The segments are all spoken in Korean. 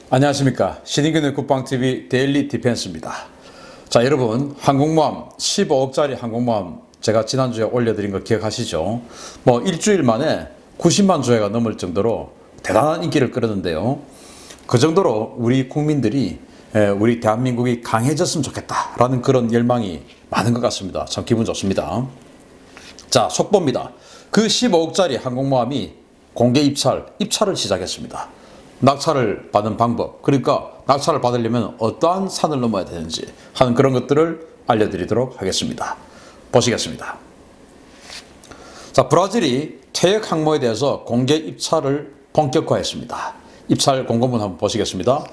안녕하십니까. 신인근의 국방TV 데일리 디펜스입니다. 자, 여러분, 항공모함 15억짜리 항공모함 제가 지난주에 올려드린 거 기억하시죠? 뭐 일주일 만에 90만 조회가 넘을 정도로 대단한 인기를 끌었는데요. 그 정도로 우리 국민들이 우리 대한민국이 강해졌으면 좋겠다라는 그런 열망이 많은 것 같습니다. 참 기분 좋습니다. 자, 속보입니다. 그 15억짜리 항공모함이 공개 입찰을 시작했습니다. 낙찰을 받는 방법, 그러니까 낙찰을 받으려면 어떠한 산을 넘어야 되는지 하는 그런 것들을 알려드리도록 하겠습니다. 보시겠습니다. 자, 브라질이 퇴역 항모에 대해서 공개 입찰을 본격화했습니다. 입찰 공고문 한번 보시겠습니다.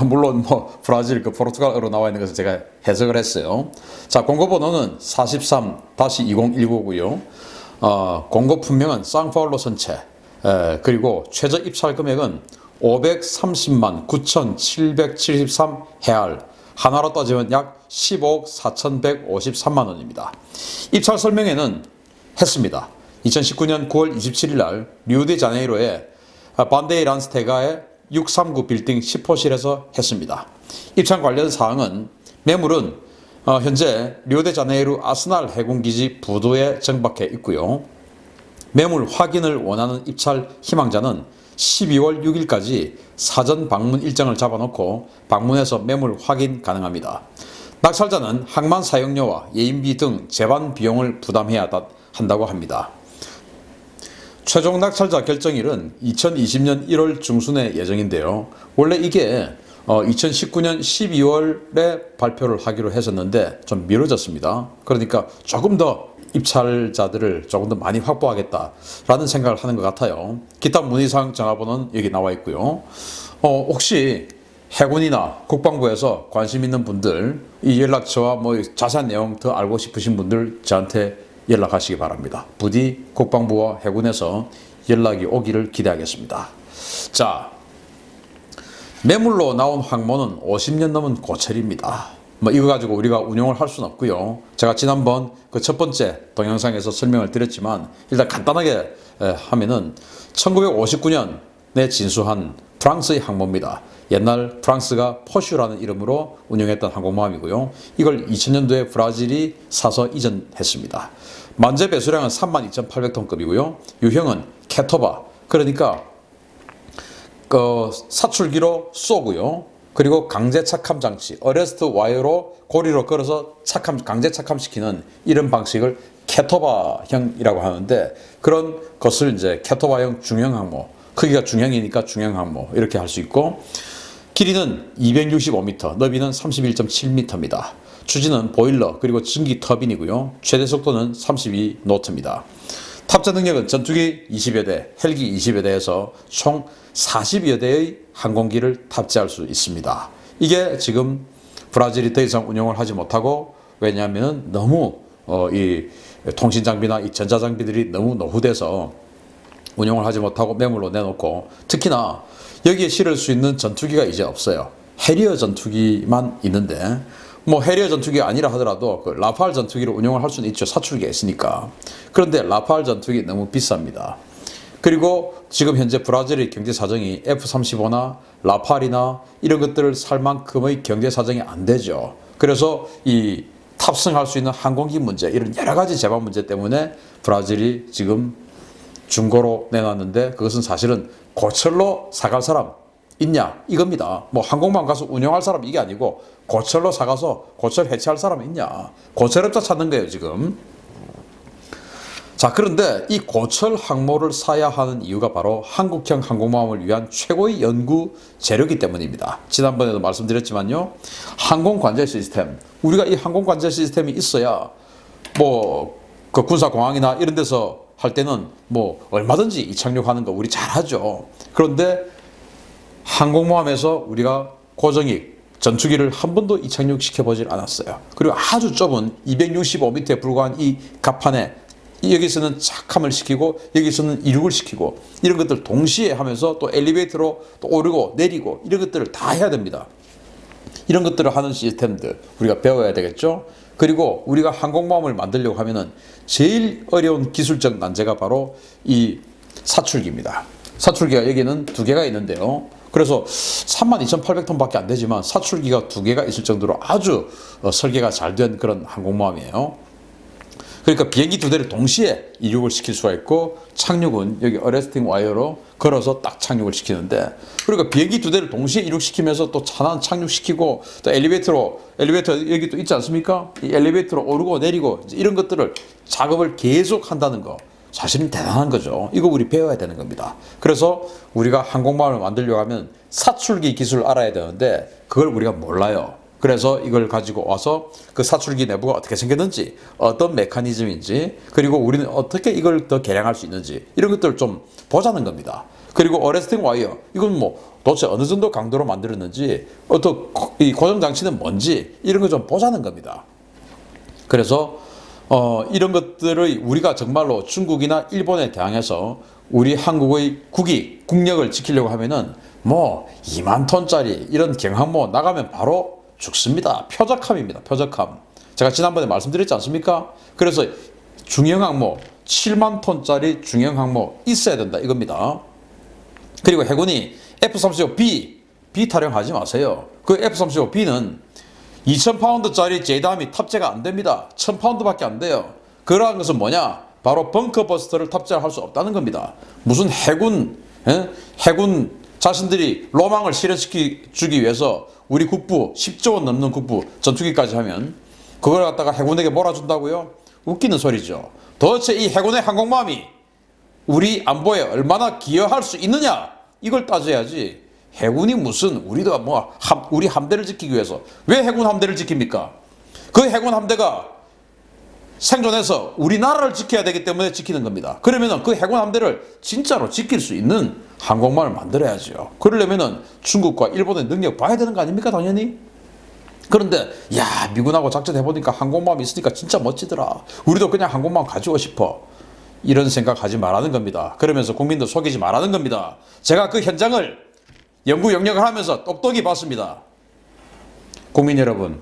물론 브라질 포르투갈어로 나와 있는 것을 제가 해석을 했어요. 자, 공고번호는 43-2019고요. 공고 품명은 상파울로 선체, 그리고 최저 입찰 금액은 530만 9,773 헤알, 하나로 따지면 약 15억 4,153만 원입니다. 입찰 설명회는 했습니다. 2019년 9월 27일 날 리우데자네이루의 반데이란스테가의 639 빌딩 10호실에서 했습니다. 입찰 관련 사항은 매물은 현재 리우데자네이루 아스날 해군기지 부두에 정박해 있고요. 매물 확인을 원하는 입찰 희망자는 12월 6일까지 사전 방문 일정을 잡아놓고 방문해서 매물 확인 가능합니다. 낙찰자는 항만 사용료와 예인비 등 제반 비용을 부담해야 한다고 합니다. 최종 낙찰자 결정일은 2020년 1월 중순의 예정인데요. 원래 이게 2019년 12월에 발표를 하기로 했었는데 좀 미뤄졌습니다. 그러니까 조금 더 입찰자들을 조금 더 많이 확보하겠다라는 생각을 하는 것 같아요. 기타 문의사항 전화번호는 여기 나와 있고요. 혹시 해군이나 국방부에서 관심 있는 분들, 이 연락처와 자세한 내용 더 알고 싶으신 분들 저한테 연락하시기 바랍니다. 부디 국방부와 해군에서 연락이 오기를 기대하겠습니다. 자, 매물로 나온 항모는 50년 넘은 고철입니다. 이거 가지고 우리가 운용을 할 수는 없고요. 제가 지난번 그 첫 번째 동영상에서 설명을 드렸지만 일단 간단하게 하면은 1959년에 진수한 프랑스의 항모입니다. 옛날 프랑스가 포슈라는 이름으로 운영했던 항공모함이고요. 이걸 2000년도에 브라질이 사서 이전했습니다. 만재 배수량은 32,800톤급이고요. 유형은 캐토바, 그러니까 사출기로 쏘고요. 그리고 강제 착함 장치, 어레스트 와이어로 고리로 걸어서 강제 착함시키는 이런 방식을 캐토바형이라고 하는데, 그런 것을 이제 캐토바형 중형 항모, 크기가 중형이니까 중형 항모 이렇게 할 수 있고, 길이는 265m, 너비는 31.7m입니다. 추진은 보일러 그리고 전기 터빈이고요. 최대 속도는 32노트입니다. 탑재 능력은 전투기 20여 대, 헬기 20여 대에서 총 40여 대의 항공기를 탑재할 수 있습니다. 이게 지금 브라질이 더 이상 운영을 하지 못하고, 왜냐하면 너무 이 통신 장비나 이 전자 장비들이 너무 노후돼서 운영을 하지 못하고 매물로 내놓고, 특히나 여기에 실을 수 있는 전투기가 이제 없어요. 해리어 전투기만 있는데, 해리어 전투기가 아니라 하더라도 그 라팔 전투기를 운영을 할 수는 있죠. 사출기가 있으니까. 그런데 라팔 전투기 너무 비쌉니다. 그리고 지금 현재 브라질의 경제 사정이 F-35나 라팔이나 이런 것들을 살 만큼의 경제 사정이 안 되죠. 그래서 이 탑승할 수 있는 항공기 문제, 이런 여러 가지 제반 문제 때문에 브라질이 지금 중고로 내놨는데, 그것은 사실은 고철로 사갈 사람 있냐 이겁니다. 항공모함 가서 운영할 사람 이게 아니고 고철로 사가서 고철 해체할 사람 있냐, 고철업자 찾는 거예요 지금. 자, 그런데 이 고철 항모를 사야 하는 이유가 바로 한국형 항공모함을 위한 최고의 연구 재료이기 때문입니다. 지난번에도 말씀드렸지만요, 항공관제 시스템, 우리가 이 항공관제 시스템이 있어야 그 군사공항이나 이런 데서 할 때는 얼마든지 이착륙하는 거 우리 잘하죠. 그런데 항공모함에서 우리가 고정익 전투기를 한 번도 이착륙시켜보질 않았어요. 그리고 아주 좁은 265m에 불과한 이 갑판에 여기서는 착함을 시키고 여기서는 이륙을 시키고 이런 것들 동시에 하면서 또 엘리베이터로 또 오르고 내리고 이런 것들을 다 해야 됩니다. 이런 것들을 하는 시스템들 우리가 배워야 되겠죠. 그리고 우리가 항공모함을 만들려고 하면은 제일 어려운 기술적 난제가 바로 이 사출기입니다. 사출기가 여기는 두 개가 있는데요. 그래서 32,800톤밖에 안 되지만 사출기가 2개가 있을 정도로 아주 설계가 잘 된 그런 항공모함이에요. 그러니까 비행기 2대를 동시에 이륙을 시킬 수가 있고, 착륙은 여기 어레스팅 와이어로 걸어서 딱 착륙을 시키는데, 그러니까 비행기 2대를 동시에 이륙시키면서 또 차난 착륙시키고, 또 엘리베이터 여기 또 있지 않습니까? 이 엘리베이터로 오르고 내리고 이런 것들을 작업을 계속 한다는 거, 사실은 대단한 거죠. 이거 우리 배워야 되는 겁니다. 그래서 우리가 항공모함을 만들려고 하면 사출기 기술을 알아야 되는데 그걸 우리가 몰라요. 그래서 이걸 가지고 와서 그 사출기 내부가 어떻게 생겼는지, 어떤 메커니즘인지, 그리고 우리는 어떻게 이걸 더 개량할 수 있는지, 이런 것들을 좀 보자는 겁니다. 그리고 어레스팅 와이어, 이건 뭐 도대체 어느 정도 강도로 만들었는지, 어떤 이 고정 장치는 뭔지, 이런 거 좀 보자는 겁니다. 그래서 이런 것들을 우리가 정말로 중국이나 일본에 대항해서 우리 한국의 국력을 지키려고 하면은 뭐 2만 톤짜리 이런 경항모 나가면 바로 죽습니다. 표적함입니다. 표적함. 제가 지난번에 말씀드렸지 않습니까? 그래서 중형항모 7만 톤짜리 중형항모 있어야 된다 이겁니다. 그리고 해군이 F-35B 타령하지 마세요. 그 F-35B는 2,000파운드짜리 제이담이 탑재가 안 됩니다. 1,000파운드밖에 안 돼요. 그러한 것은 뭐냐? 바로 벙커버스터를 탑재할 수 없다는 겁니다. 무슨 해군 자신들이 로망을 실현시키기 위해서 우리 국부 10조 원 넘는 국부 전투기까지 하면 그걸 갖다가 해군에게 몰아준다고요? 웃기는 소리죠. 도대체 이 해군의 항공모함이 우리 안보에 얼마나 기여할 수 있느냐? 이걸 따져야지. 해군이 무슨, 우리도 우리 함대를 지키기 위해서 왜 해군 함대를 지킵니까? 그 해군 함대가 생존해서 우리나라를 지켜야 되기 때문에 지키는 겁니다. 그러면은 그 해군 함대를 진짜로 지킬 수 있는 항공모함을 만들어야죠. 그러려면은 중국과 일본의 능력 봐야 되는 거 아닙니까, 당연히? 그런데 야, 미군하고 작전 해보니까 항공모함이 있으니까 진짜 멋지더라. 우리도 그냥 항공모함 가지고 싶어. 이런 생각하지 말라는 겁니다. 그러면서 국민들 속이지 말라는 겁니다. 제가 그 현장을 연구 영역을 하면서 똑똑히 봤습니다. 국민 여러분,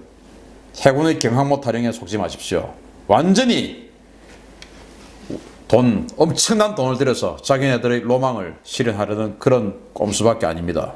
해군의 경항모 타령에 속지 마십시오. 완전히 엄청난 돈을 들여서 자기네들의 로망을 실현하려는 그런 꼼수밖에 아닙니다.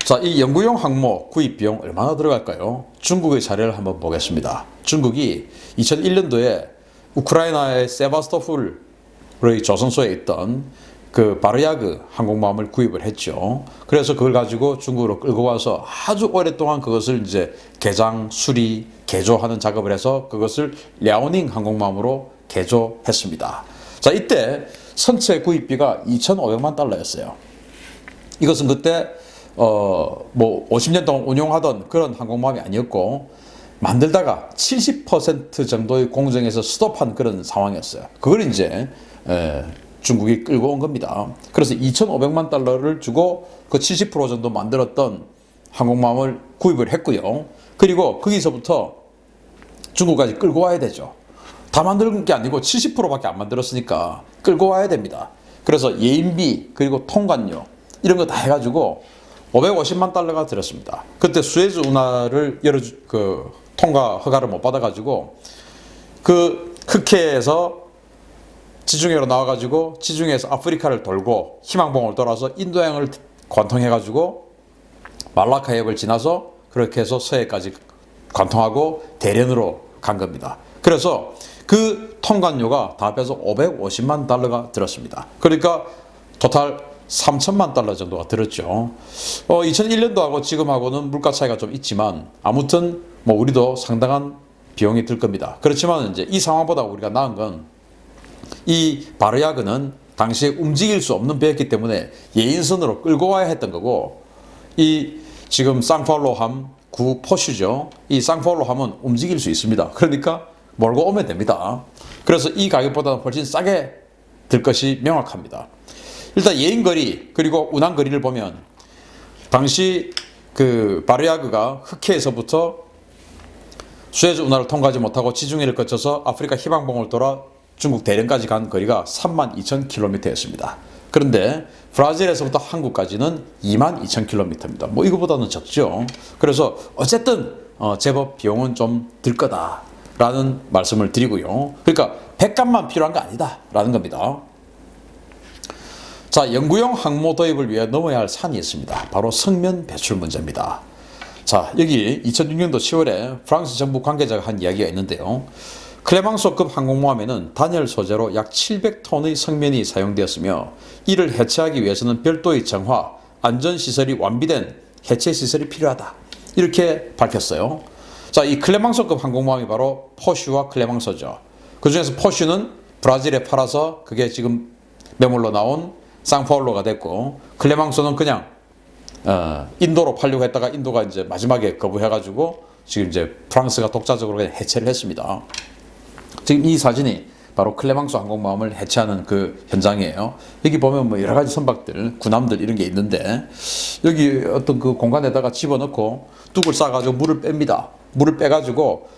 자, 이 연구용 항모 구입 비용 얼마나 들어갈까요? 중국의 사례를 한번 보겠습니다. 중국이 2001년도에 우크라이나의 세바스토폴의 조선소에 있던 그 바르야그 항공모함을 구입을 했죠. 그래서 그걸 가지고 중국으로 끌고 와서 아주 오랫동안 그것을 이제 개장, 수리, 개조하는 작업을 해서 그것을 랴오닝 항공모함으로 개조했습니다. 자, 이때 선체 구입비가 2,500만 달러였어요. 이것은 그때 뭐 50년 동안 운용하던 그런 항공모함이 아니었고, 만들다가 70% 정도의 공정에서 스톱한 그런 상황이었어요. 그걸 이제 중국이 끌고 온 겁니다. 그래서 2,500만 달러를 주고 그 70% 정도 만들었던 항공모함을 구입을 했고요. 그리고 거기서부터 중국까지 끌고 와야 되죠. 다 만든 게 아니고 70%밖에 안 만들었으니까 끌고 와야 됩니다. 그래서 예인비 그리고 통관료 이런 거 다 해가지고 550만 달러가 들었습니다. 그때 수에즈 운하를 통과 허가를 못 받아가지고 그 흑해에서 지중해로 나와가지고 지중해에서 아프리카를 돌고 희망봉을 돌아서 인도양을 관통해가지고 말라카 해협을 지나서 그렇게 해서 서해까지 관통하고 대련으로 간 겁니다. 그래서 그 통관료가 다 합해서 550만 달러가 들었습니다. 그러니까 토탈 3천만 달러 정도가 들었죠. 2001년도하고 지금하고는 물가 차이가 좀 있지만 아무튼 뭐 우리도 상당한 비용이 들 겁니다. 그렇지만 이제 이 상황보다 우리가 나은 건 이 바르야그는 당시에 움직일 수 없는 배였기 때문에 예인선으로 끌고 와야 했던 거고, 이 지금 쌍파울로함 구 포슈죠. 이 쌍파울로함은 움직일 수 있습니다. 그러니까 몰고 오면 됩니다. 그래서 이 가격보다는 훨씬 싸게 들 것이 명확합니다. 일단 예인거리 그리고 운항거리를 보면 당시 그 바르야그가 흑해에서부터 수에즈 운하를 통과하지 못하고 지중해를 거쳐서 아프리카 희망봉을 돌아 중국 대련까지 간 거리가 32,000km였습니다. 그런데 브라질에서부터 한국까지는 22,000km입니다. 뭐 이거보다는 적죠. 그래서 어쨌든 제법 비용은 좀 들 거다라는 말씀을 드리고요. 그러니까 백값만 필요한 거 아니다라는 겁니다. 자, 연구용 항모 도입을 위해 넘어야 할 산이 있습니다. 바로 성면 배출 문제입니다. 자, 여기 2006년도 10월에 프랑스 정부 관계자가 한 이야기가 있는데요. 클레망소급 항공모함에는 단열 소재로 약 700톤의 성면이 사용되었으며 이를 해체하기 위해서는 별도의 정화, 안전시설이 완비된 해체 시설이 필요하다. 이렇게 밝혔어요. 자, 이 클레망소급 항공모함이 바로 포슈와 클레망소죠. 그 중에서 포슈는 브라질에 팔아서 그게 지금 매물로 나온 상파울로가 됐고, 클레망소는 그냥 인도로 팔려고 했다가 인도가 이제 마지막에 거부해가지고 지금 이제 프랑스가 독자적으로 그냥 해체를 했습니다. 지금 이 사진이 바로 클레망소 항공모함을 해체하는 그 현장이에요. 여기 보면 뭐 여러 가지 선박들, 군함들 이런 게 있는데 여기 어떤 그 공간에다가 집어넣고 뚝을 싸가지고 물을 뺍니다. 물을 빼가지고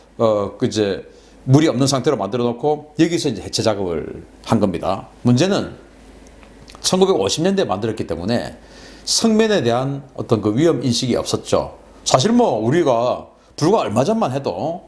이제 물이 없는 상태로 만들어 놓고 여기서 이제 해체 작업을 한 겁니다. 문제는 1950년대에 만들었기 때문에 성면에 대한 어떤 그 위험 인식이 없었죠. 사실 뭐 우리가 불과 얼마 전만 해도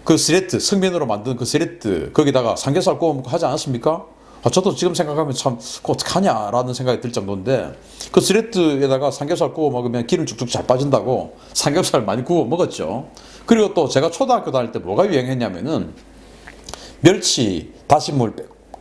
그 스레트, 성면으로 만든 그 스레트 거기다가 삼겹살 구워 먹고 하지 않았습니까? 저도 지금 생각하면 참 그거 어떡하냐라는 생각이 들 정도인데 그 스레트에다가 삼겹살 구워 먹으면 기름 쭉쭉 잘 빠진다고 삼겹살 많이 구워 먹었죠. 그리고 또 제가 초등학교 다닐 때 뭐가 유행했냐면은 멸치 다시물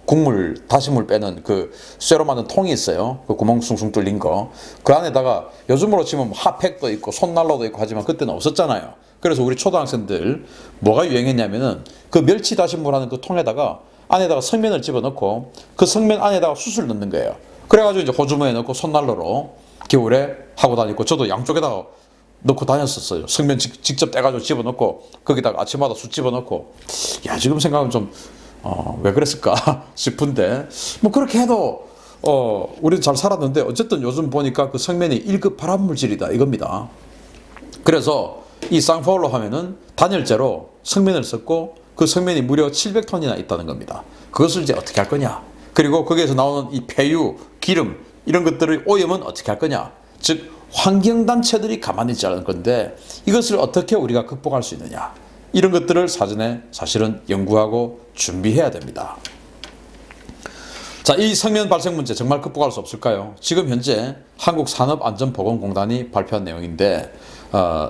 국물 다시물 빼는 그 쇠로 만든 통이 있어요. 그 구멍 숭숭 뚫린 거. 그 안에다가 요즘으로 치면 핫팩도 있고 손난로도 있고 하지만 그때는 없었잖아요. 그래서 우리 초등학생들 뭐가 유행했냐면은 그 멸치 다시물 하는 그 통에다가 안에다가 성면을 집어넣고 그 성면 안에다가 숯을 넣는 거예요. 그래가지고 이제 호주머니에 넣고 손난로로 겨울에 하고 다니고 저도 양쪽에다가 넣고 다녔었어요. 성면 직접 떼가지고 집어넣고 거기다가 아침마다 숯 집어넣고 야 지금 생각하면 좀 왜 그랬을까 싶은데 뭐 그렇게 해도 우리는 잘 살았는데 어쨌든 요즘 보니까 그 성면이 1급 발암물질이다 이겁니다. 그래서 이 상파울로 하면은 단열재로 성면을 썼고 그 성면이 무려 700톤이나 있다는 겁니다. 그것을 이제 어떻게 할 거냐? 그리고 거기에서 나오는 이 폐유, 기름 이런 것들의 오염은 어떻게 할 거냐? 즉 환경단체들이 가만히 있지 않을 건데 이것을 어떻게 우리가 극복할 수 있느냐? 이런 것들을 사전에 사실은 연구하고 준비해야 됩니다. 자, 이 성면 발생 문제 정말 극복할 수 없을까요? 지금 현재 한국산업안전보건공단이 발표한 내용인데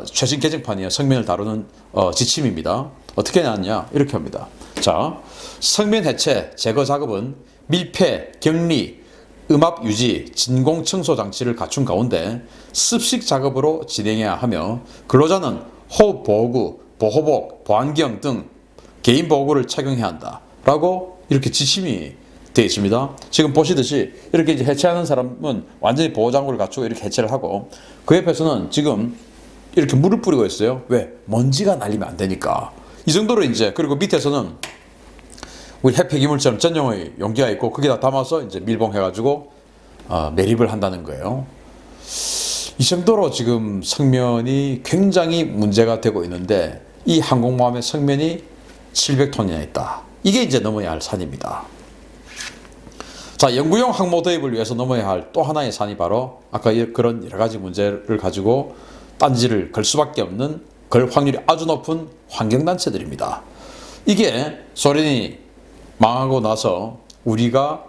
최신 개정판이에요. 성면을 다루는 지침입니다. 어떻게 나왔냐? 이렇게 합니다. 자, 성면 해체, 제거 작업은 밀폐, 격리, 음압 유지, 진공 청소 장치를 갖춘 가운데 습식 작업으로 진행해야 하며 근로자는 호흡 보호구, 보호복, 보안경 등 개인 보호구를 착용해야 한다. 라고 이렇게 지침이 되어 있습니다. 지금 보시듯이 이렇게 이제 해체하는 사람은 완전히 보호장구를 갖추고 이렇게 해체를 하고 그 옆에서는 지금 이렇게 물을 뿌리고 있어요. 왜? 먼지가 날리면 안 되니까. 이 정도로 이제 그리고 밑에서는 우리 핵폐기물처럼 전용의 용기가 있고 거기다 담아서 이제 밀봉해가지고 매립을 한다는 거예요. 이 정도로 지금 성면이 굉장히 문제가 되고 있는데 이 항공모함의 성면이 700톤이나 있다. 이게 이제 넘어야 할 산입니다. 자, 연구용 항모 도입을 위해서 넘어야 할 또 하나의 산이 바로 아까 그런 여러 가지 문제를 가지고 딴지를 걸 수밖에 없는 걸 확률이 아주 높은 환경단체들입니다. 이게 소련이 망하고 나서 우리가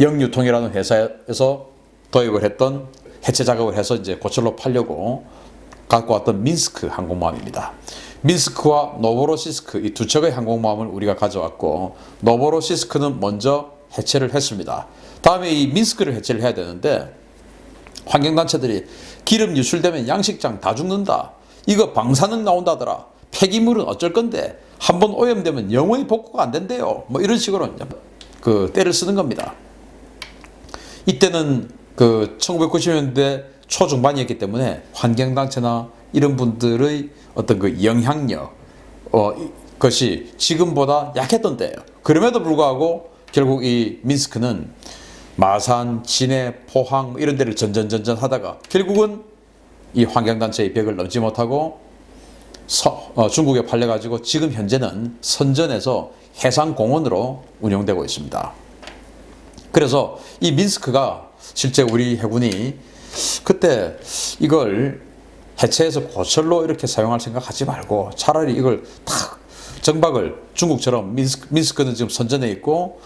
영유통이라는 회사에서 도입을 했던 해체 작업을 해서 이제 고철로 팔려고 갖고 왔던 민스크 항공모함입니다. 민스크와 노보로시스크 이 두 척의 항공모함을 우리가 가져왔고 노보로시스크는 먼저 해체를 했습니다. 다음에 이 민스크를 해체를 해야 되는데 환경단체들이 기름 유출되면 양식장 다 죽는다. 이거 방사능 나온다더라. 폐기물은 어쩔 건데 한번 오염되면 영원히 복구가 안 된대요. 뭐 이런 식으로 그 때를 쓰는 겁니다. 이때는 그 1990년대 초중반이었기 때문에 환경단체나 이런 분들의 어떤 그 영향력 것이 지금보다 약했던 때예요. 그럼에도 불구하고 결국 이 민스크는 마산, 진해, 포항 이런 데를 전전 하다가 결국은 이 환경단체의 벽을 넘지 못하고 중국에 팔려가지고 지금 현재는 선전에서 해상공원으로 운영되고 있습니다. 그래서 이 민스크가 실제 우리 해군이 그때 이걸 해체해서 고철로 이렇게 사용할 생각하지 말고 차라리 이걸 탁 정박을 중국처럼 민스크는 지금 선전해 있고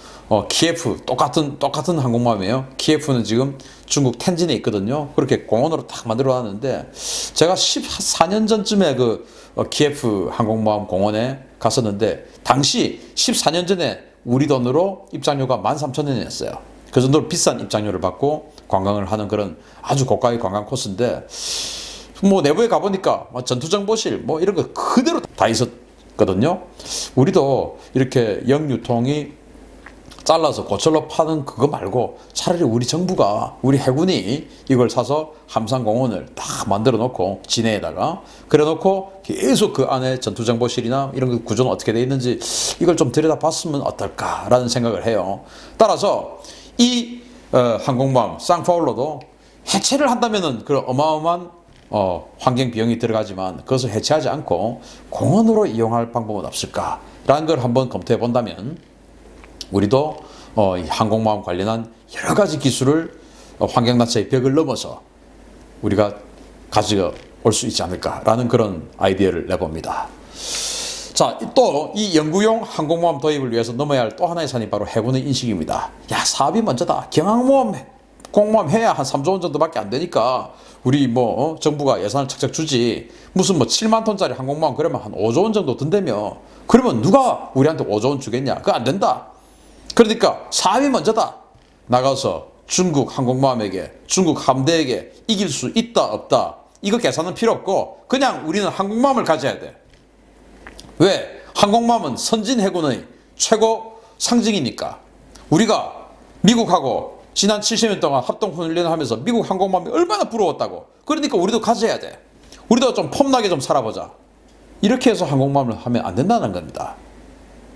키예프 똑같은 항공모함이에요. 키예프는 지금 중국 텐진에 있거든요. 그렇게 공원으로 딱 만들어 놨는데 제가 14년 전쯤에 그 키예프 항공모함 공원에 갔었는데 당시 14년 전에 우리 돈으로 입장료가 13,000원이었어요. 그 정도로 비싼 입장료를 받고 관광을 하는 그런 아주 고가의 관광 코스인데 뭐 내부에 가보니까 전투정보실 뭐 이런 거 그대로 다 있었거든요. 우리도 이렇게 영유통이 잘라서 고철로 파는 그거 말고 차라리 우리 정부가 우리 해군이 이걸 사서 함산공원을 딱 만들어 놓고 진해에다가 그래 놓고 계속 그 안에 전투정보실이나 이런 그 구조는 어떻게 돼 있는지 이걸 좀 들여다봤으면 어떨까라는 생각을 해요. 따라서 이 항공모함 쌍파울로도 해체를 한다면은 그 어마어마한 환경 비용이 들어가지만 그것을 해체하지 않고 공원으로 이용할 방법은 없을까라는 걸 한번 검토해 본다면 우리도 이 항공모함 관련한 여러 가지 기술을 환경단체의 벽을 넘어서 우리가 가져올 수 있지 않을까라는 그런 아이디어를 내봅니다. 자, 또 이 연구용 항공모함 도입을 위해서 넘어야 할 또 하나의 산이 바로 해군의 인식입니다. 야, 사업이 먼저다. 경항모함 공모함 해야 한 3조 원 정도밖에 안 되니까 우리 뭐 정부가 예산을 착착 주지 무슨 뭐 7만 톤짜리 항공모함 그러면 한 5조 원 정도 든다며. 그러면 누가 우리한테 5조 원 주겠냐? 그거 안 된다. 그러니까 사업이 먼저다. 나가서 중국 항공모함에게 중국 함대에게 이길 수 있다 없다 이거 계산은 필요 없고 그냥 우리는 항공모함을 가져야 돼. 왜? 항공모함은 선진 해군의 최고 상징이니까. 우리가 미국하고 지난 70년 동안 합동훈련을 하면서 미국 항공모함이 얼마나 부러웠다고. 그러니까 우리도 가져야 돼. 우리도 좀 폼나게 좀 살아보자. 이렇게 해서 항공모함을 하면 안 된다는 겁니다.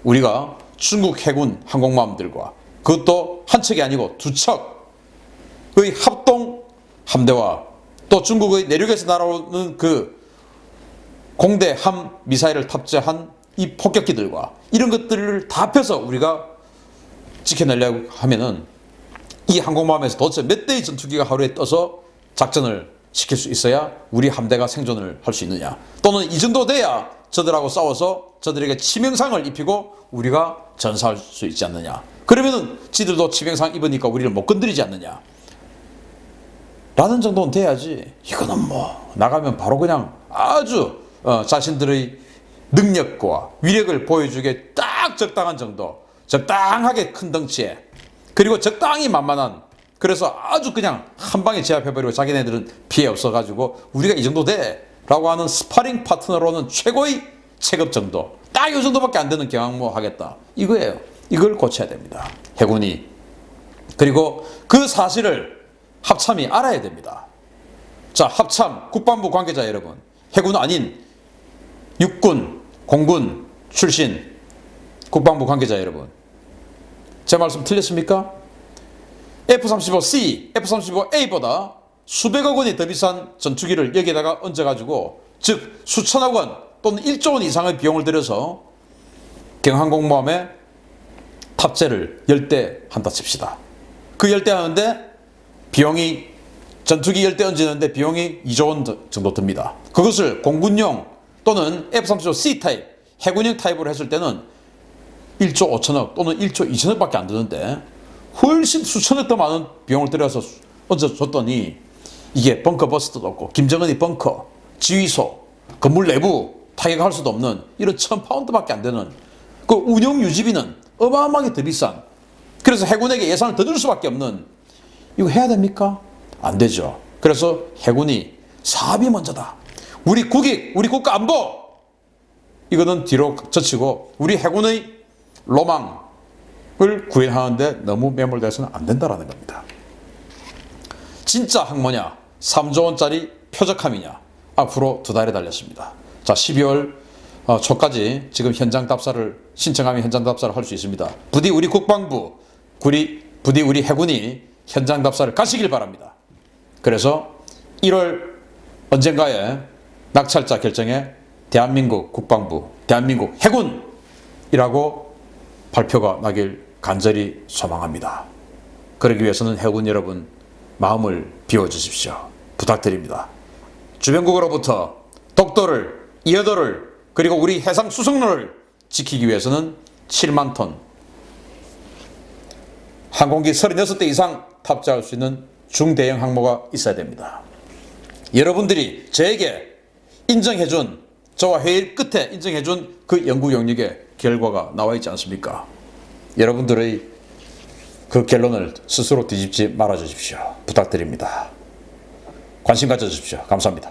우리가 중국 해군 항공모함들과 그것도 한 척이 아니고 두 척의 합동 함대와 또 중국의 내륙에서 날아오는 그 공대함 미사일을 탑재한 이 폭격기들과 이런 것들을 다 합해서 우리가 지켜내려고 하면은 이 항공모함에서 도대체 몇 대의 전투기가 하루에 떠서 작전을 시킬 수 있어야 우리 함대가 생존을 할 수 있느냐. 또는 이 정도 돼야 저들하고 싸워서 저들에게 치명상을 입히고 우리가 전사할 수 있지 않느냐. 그러면은 지들도 치명상 입으니까 우리를 못 건드리지 않느냐. 라는 정도는 돼야지. 이거는 뭐 나가면 바로 그냥 아주 자신들의 능력과 위력을 보여주기에 딱 적당한 정도, 적당하게 큰 덩치에 그리고 적당히 만만한, 그래서 아주 그냥 한 방에 제압해버리고 자기네들은 피해 없어가지고 우리가 이 정도 돼 라고 하는 스파링 파트너로는 최고의 체급 정도, 딱 이 정도밖에 안 되는 경항모 하겠다 이거예요. 이걸 고쳐야 됩니다, 해군이. 그리고 그 사실을 합참이 알아야 됩니다. 자, 합참 국방부 관계자 여러분, 해군 아닌 육군, 공군 출신 국방부 관계자 여러분, 제 말씀 틀렸습니까? F-35C, F-35A보다 수백억 원이 더 비싼 전투기를 여기에다가 얹어가지고, 즉 수천억 원 또는 1조 원 이상의 비용을 들여서 경항공모함에 탑재를 10대 한다 칩시다. 그 10대 하는데 비용이, 전투기 10대 얹는데 비용이 2조 원 정도 듭니다. 그것을 공군용 또는 F-35C 타입, 해군용 타입으로 했을 때는 1조 5천억 또는 1조 2천억 밖에 안 드는데 훨씬 수천억 더 많은 비용을 들여서 얹어줬더니 이게 벙커 버스트도 없고 김정은이 벙커, 지휘소, 건물 내부 타격할 수도 없는 이런 1000파운드밖에 안 되는 그 운영 유지비는 어마어마하게 더 비싼, 그래서 해군에게 예산을 더 줄 수밖에 없는, 이거 해야 됩니까? 안 되죠. 그래서 해군이 사업이 먼저다. 우리 국익, 우리 국가 안보, 이거는 뒤로 젖히고 우리 해군의 로망을 구현하는데 너무 매몰돼서는 안 된다라는 겁니다. 진짜 항모냐, 3조 원짜리 표적함이냐, 앞으로 2달에 달렸습니다. 자, 12월 초까지 지금 현장 답사를 신청하면 현장 답사를 할 수 있습니다. 부디 우리 국방부, 부디 우리 해군이 현장 답사를 가시길 바랍니다. 그래서 1월 언젠가에 낙찰자 결정에 대한민국 국방부, 대한민국 해군이라고 발표가 나길 간절히 소망합니다. 그러기 위해서는 해군 여러분 마음을 비워주십시오. 부탁드립니다. 주변국으로부터 독도를, 이어도를, 그리고 우리 해상 수송로를 지키기 위해서는 7만 톤 항공기 36대 이상 탑재할 수 있는 중대형 항모가 있어야 됩니다. 여러분들이 저에게 인정해준, 저와 회의 끝에 인정해준 그 연구 영역의 결과가 나와 있지 않습니까? 여러분들의 그 결론을 스스로 뒤집지 말아 주십시오. 부탁드립니다. 관심 가져주십시오. 감사합니다.